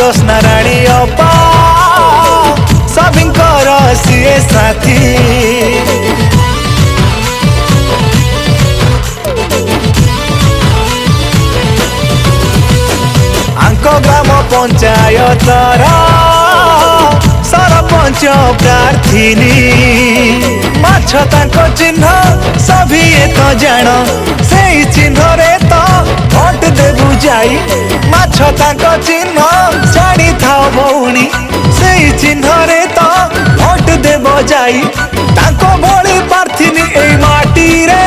ज्योत्स्ना राणी अपा सभिंकर सीए साथी आंको ग्राम पंचायतर सरपंच प्रार्थिनी माछ तांको चिन्ह सभी तो जान से चिन्ह रे तो भोट देबु जाई माछ तांको चिन्ह जानी थाओ भौणी से चिन्ह रे तो भोट देबो जाई तांको भोली प्रार्थिनी ए माटी रे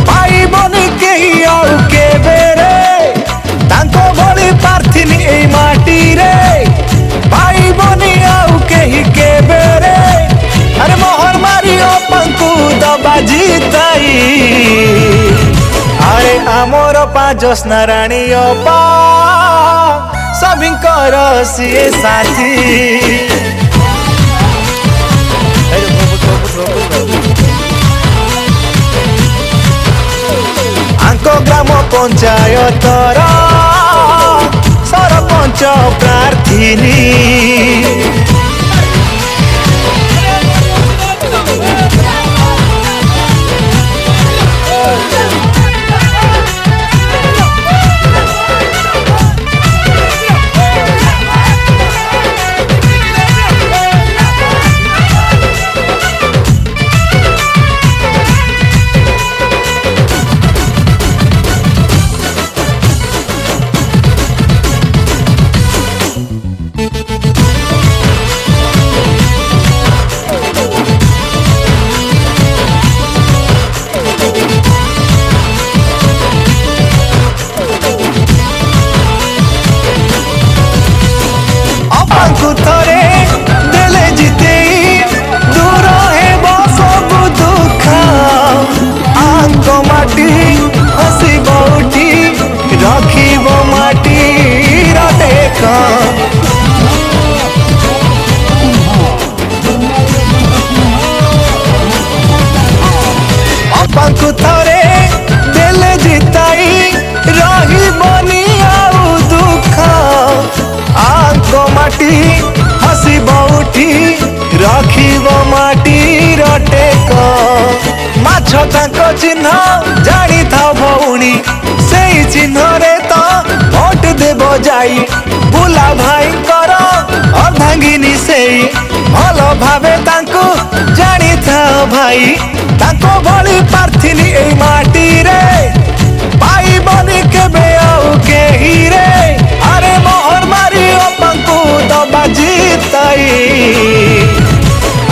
पाइबनी केही आउ केबे रे तांको भोली प्रार्थिनी ए माटी रे पाइबनी आउ केही केबे रे अरे मोहर मारी अपंकु दबा जीताई अरे आमर ज्योत्स्ना राणी अपा सभिंकर सीए साथी आंको ग्राम पंचायतर सरपंच प्रार्थिनी थरे देले जीते दूर हे सब दुख आंको माटी हसी बउठी रखिब माटी देख अपांकु थरे देले जिताई रहिबनी आउ दुख आंको माटी हसी बउठी रखिब माटी टेक माछ तांको चिन्ह जानी था भौणी से चिन्ह रे तो भोट देब जाई बुला भाई कर अर्धांगिनी से भल भावे तांको जानी था भाई तांको भली प्रार्थिनी ए माटी रे पाइबनी केबे आउ केही रे अरे मोहर मारी अपंकु दबा जीताई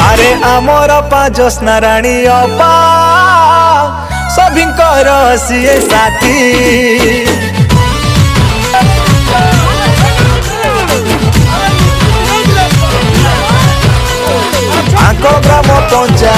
अरे आमर ज्योत्स्ना राणी अपा सभिंकर सीए साथी आंको ग्राम पंचायत